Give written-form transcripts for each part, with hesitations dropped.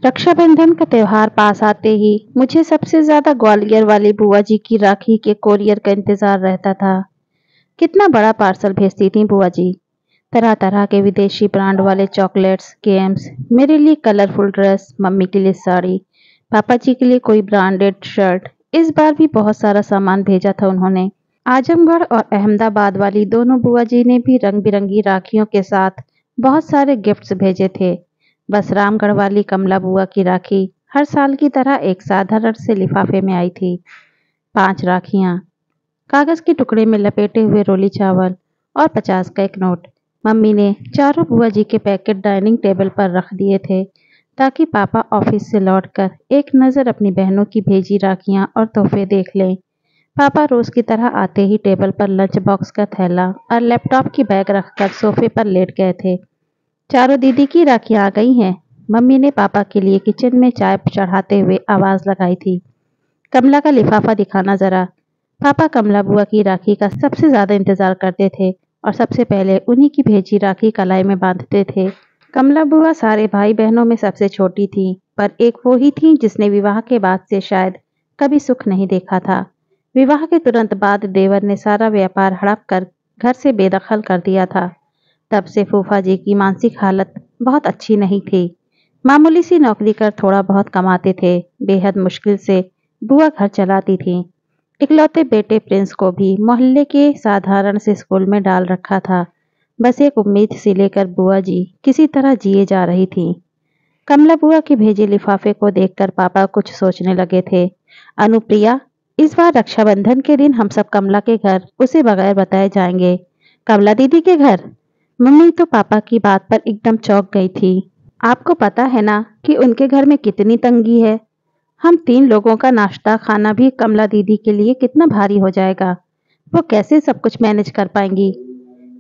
रक्षाबंधन का त्योहार पास आते ही मुझे सबसे ज्यादा ग्वालियर वाली बुआ जी की राखी के कोरियर का इंतजार रहता था। कितना बड़ा पार्सल भेजती थी बुआ जी। तरह तरह के विदेशी ब्रांड वाले चॉकलेट्स, गेम्स, मेरे लिए कलरफुल ड्रेस, मम्मी के लिए साड़ी, पापा जी के लिए कोई ब्रांडेड शर्ट। इस बार भी बहुत सारा सामान भेजा था उन्होंने। आजमगढ़ और अहमदाबाद वाली दोनों बुआ जी ने भी रंग बिरंगी राखियों के साथ बहुत सारे गिफ्ट्स भेजे थे। बस रामगढ़ वाली कमला बुआ की राखी हर साल की तरह एक साधारण से लिफाफे में आई थी। 5 राखियां, कागज के टुकड़े में लपेटे हुए रोली चावल और 50 का एक नोट। मम्मी ने चारों बुआ जी के पैकेट डाइनिंग टेबल पर रख दिए थे ताकि पापा ऑफिस से लौटकर एक नज़र अपनी बहनों की भेजी राखियां और तोहफे देख लें। पापा रोज की तरह आते ही टेबल पर लंच बॉक्स का थैला और लैपटॉप की बैग रखकर सोफे पर लेट गए थे। चारों दीदी की राखियां आ गई हैं। मम्मी ने पापा के लिए किचन में चाय चढ़ाते हुए आवाज लगाई थी। कमला का लिफाफा दिखाना जरा। पापा कमला बुआ की राखी का सबसे ज्यादा इंतजार करते थे और सबसे पहले उन्हीं की भेजी राखी कलाई में बांधते थे। कमला बुआ सारे भाई बहनों में सबसे छोटी थी, पर एक वो ही थी जिसने विवाह के बाद से शायद कभी सुख नहीं देखा था। विवाह के तुरंत बाद देवर ने सारा व्यापार हड़प कर घर से बेदखल कर दिया था। तब से फूफा जी की मानसिक हालत बहुत अच्छी नहीं थी। मामूली सी नौकरी कर थोड़ा बहुत कमाते थे। बेहद मुश्किल से बुआ घर चलाती थी। इकलौते बेटे प्रिंस को भी मोहल्ले के साधारण से स्कूल में डाल रखा था। बस एक उम्मीद सी लेकर बुआ जी किसी तरह जिए जा रही थी। कमला बुआ के भेजे लिफाफे को देखकर पापा कुछ सोचने लगे थे। अनुप्रिया, इस बार रक्षाबंधन के दिन हम सब कमला के घर उसे बगैर बताए जाएंगे। कमला दीदी के घर? मम्मी तो पापा की बात पर एकदम चौंक गई थी। आपको पता है ना कि उनके घर में कितनी तंगी है। हम 3 लोगों का नाश्ता खाना भी कमला दीदी के लिए कितना भारी हो जाएगा। वो कैसे सब कुछ मैनेज कर पाएंगी।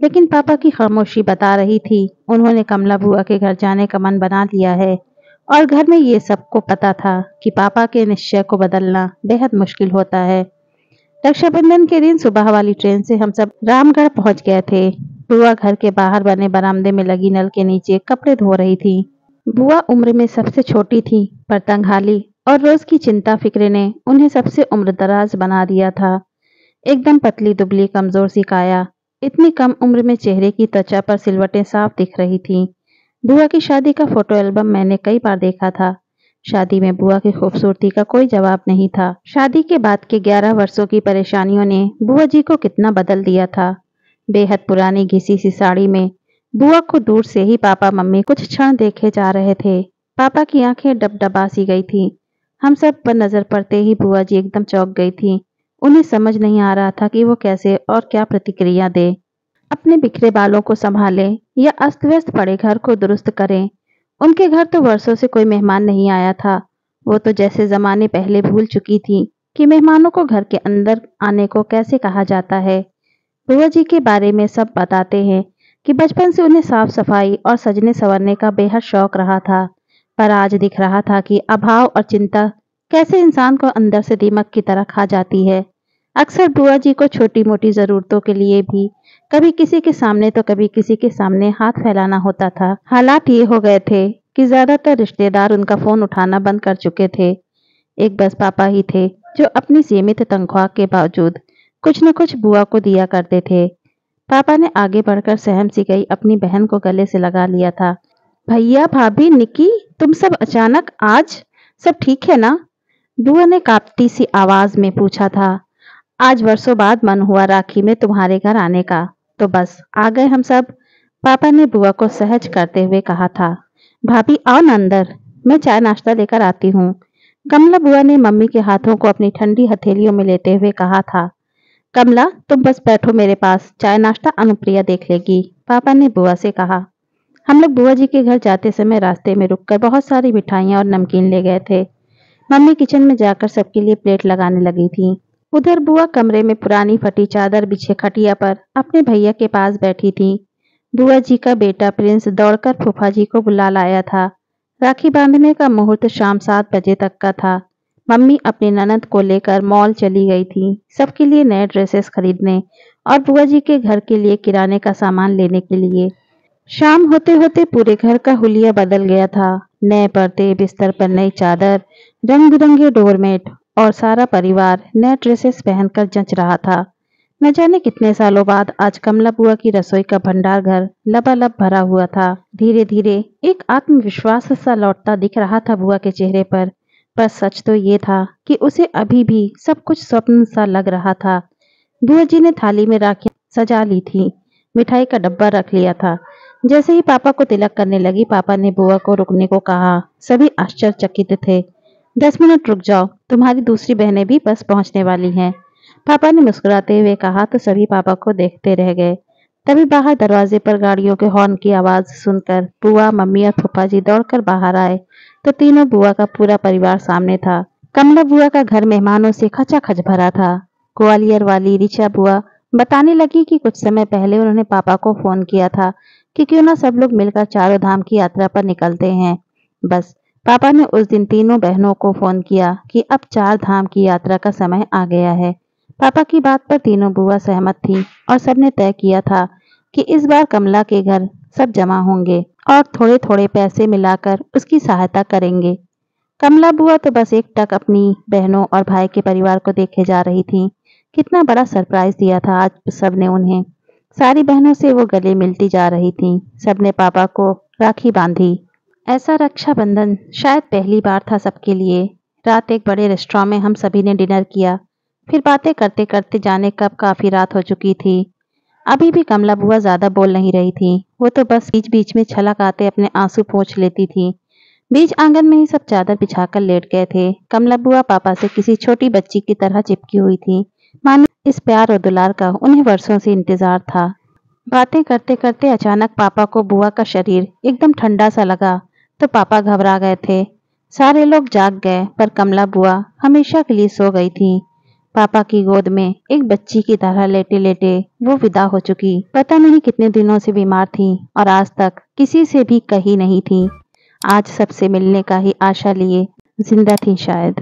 लेकिन पापा की खामोशी बता रही थी उन्होंने कमला बुआ के घर जाने का मन बना लिया है। और घर में ये सबको पता था कि पापा के निश्चय को बदलना बेहद मुश्किल होता है। रक्षाबंधन के दिन सुबह वाली ट्रेन से हम सब रामगढ़ पहुंच गए थे। बुआ घर के बाहर बने बरामदे में लगी नल के नीचे कपड़े धो रही थी। बुआ उम्र में सबसे छोटी थी, पर तंगहाली और रोज की चिंता फिक्र ने उन्हें सबसे उम्रदराज बना दिया था। एकदम पतली दुबली कमजोर सी काया, इतनी कम उम्र में चेहरे की त्वचा पर सिलवटें साफ दिख रही थी। बुआ की शादी का फोटो एल्बम मैंने कई बार देखा था। शादी में बुआ की खूबसूरती का कोई जवाब नहीं था। शादी के बाद के 11 वर्षों की परेशानियों ने बुआ जी को कितना बदल दिया था। बेहद पुरानी घिसी सी साड़ी में बुआ को दूर से ही पापा मम्मी कुछ क्षण देखे जा रहे थे। पापा की आंखें डबडबा सी गई थी। हम सब पर नजर पड़ते ही बुआ जी एकदम चौंक गई थी। उन्हें समझ नहीं आ रहा था कि वो कैसे और क्या प्रतिक्रिया दे। अपने बिखरे बालों को संभाले या अस्त व्यस्त पड़े घर को दुरुस्त करें। उनके घर तो वर्षों से कोई मेहमान नहीं आया था। वो तो जैसे जमाने पहले भूल चुकी थी कि मेहमानों को घर के अंदर आने को कैसे कहा जाता है। बुआ जी के बारे में सब बताते हैं कि बचपन से उन्हें साफ सफाई और सजने संवरने का बेहद शौक रहा था, पर आज दिख रहा था कि अभाव और चिंता कैसे इंसान को अंदर से दीमक की तरह खा जाती है। अक्सर बुआ जी को छोटी मोटी जरूरतों के लिए भी कभी किसी के सामने तो कभी किसी के सामने हाथ फैलाना होता था। हालात ये हो गए थे कि ज्यादातर रिश्तेदार उनका फोन उठाना बंद कर चुके थे। एक बस पापा ही थे जो अपनी सीमित तनख्वाह के बावजूद कुछ न कुछ बुआ को दिया करते थे। पापा ने आगे बढ़कर सहम सी गई अपनी बहन को गले से लगा लिया था। भैया, भाभी, निकी, तुम सब अचानक आज? सब ठीक है ना? बुआ ने कांपती सी आवाज में पूछा था। आज वर्षों बाद मन हुआ राखी में तुम्हारे घर आने का, तो बस आ गए हम सब। पापा ने बुआ को सहज करते हुए कहा था। भाभी आओ न अंदर, मैं चाय नाश्ता लेकर आती हूँ। कमला बुआ ने मम्मी के हाथों को अपनी ठंडी हथेलियों में लेते हुए कहा था। कमला, तुम बस बैठो मेरे पास, चाय नाश्ता अनुप्रिया देख लेगी, पापा ने बुआ से कहा। हम लोग बुआ जी के घर जाते समय रास्ते में रुककर बहुत सारी मिठाइयाँ और नमकीन ले गए थे। मम्मी किचन में जाकर सबके लिए प्लेट लगाने लगी थी। उधर बुआ कमरे में पुरानी फटी चादर बिछे खटिया पर अपने भैया के पास बैठी थी। बुआ जी का बेटा प्रिंस दौड़कर फूफा जी को बुला लाया था। राखी बांधने का मुहूर्त शाम 7 बजे तक का था। मम्मी अपनी ननद को लेकर मॉल चली गई थी, सबके लिए नए ड्रेसेस खरीदने और बुआ जी के घर के लिए किराने का सामान लेने के लिए। शाम होते होते पूरे घर का हुलिया बदल गया था। नए पर्दे, बिस्तर पर नई चादर, रंग बिरंगे डोरमेट और सारा परिवार नए ड्रेसेस पहनकर जंच रहा था। न जाने कितने सालों बाद आज कमला बुआ की रसोई का भंडार घर लबालब भरा हुआ था। धीरे धीरे एक आत्मविश्वास सा लौटता दिख रहा था बुआ के चेहरे पर सच तो ये था कि उसे अभी भी सब कुछ स्वप्न सा लग रहा था। बुआ जी ने थाली में राखियां सजा ली थी, मिठाई का डब्बा रख लिया था। जैसे ही पापा को तिलक करने लगी, पापा ने बुआ को रुकने को कहा। सभी आश्चर्यचकित थे। 10 मिनट रुक जाओ, तुम्हारी दूसरी बहनें भी बस पहुंचने वाली हैं। पापा ने मुस्कुराते हुए कहा तो सभी पापा को देखते रह गए। तभी बाहर दरवाजे पर गाड़ियों के हॉर्न की आवाज सुनकर बुआ, मम्मी और फूफा जी दौड़कर बाहर आए तो तीनों बुआ का पूरा परिवार सामने था। कमला बुआ का घर मेहमानों से खचाखच भरा था। ग्वालियर वाली ऋचा बुआ बताने लगी कि कुछ समय पहले उन्होंने पापा को फोन किया था कि क्यों ना सब लोग मिलकर चारों धाम की यात्रा पर निकलते हैं। बस पापा ने उस दिन तीनों बहनों को फोन किया कि अब 4 धाम की यात्रा का समय आ गया है। पापा की बात पर तीनों बुआ सहमत थी और सबने तय किया था कि इस बार कमला के घर सब जमा होंगे और थोड़े थोड़े पैसे मिलाकर उसकी सहायता करेंगे। कमला बुआ तो बस एकटक अपनी बहनों और भाई के परिवार को देखे जा रही थी। कितना बड़ा सरप्राइज दिया था आज सबने उन्हें। सारी बहनों से वो गले मिलती जा रही थी। सबने पापा को राखी बांधी। ऐसा रक्षाबंधन शायद पहली बार था सबके लिए। रात एक बड़े रेस्टोरेंट में हम सभी ने डिनर किया। फिर बातें करते करते जाने कब काफी रात हो चुकी थी। अभी भी कमला बुआ ज्यादा बोल नहीं रही थी। वो तो बस बीच बीच में छलक आते अपने आंसू पोंछ लेती थी। बीच आंगन में ही सब चादर बिछाकर लेट गए थे। कमला बुआ पापा से किसी छोटी बच्ची की तरह चिपकी हुई थी, मानो इस प्यार और दुलार का उन्हें वर्षों से इंतजार था। बातें करते करते अचानक पापा को बुआ का शरीर एकदम ठंडा सा लगा तो पापा घबरा गए थे। सारे लोग जाग गए पर कमला बुआ हमेशा के लिए सो गई थी। पापा की गोद में एक बच्ची की तरह लेटे लेटे वो विदा हो चुकी। पता नहीं कितने दिनों से बीमार थी और आज तक किसी से भी कही नहीं थी। आज सबसे मिलने का ही आशा लिए जिंदा थी शायद।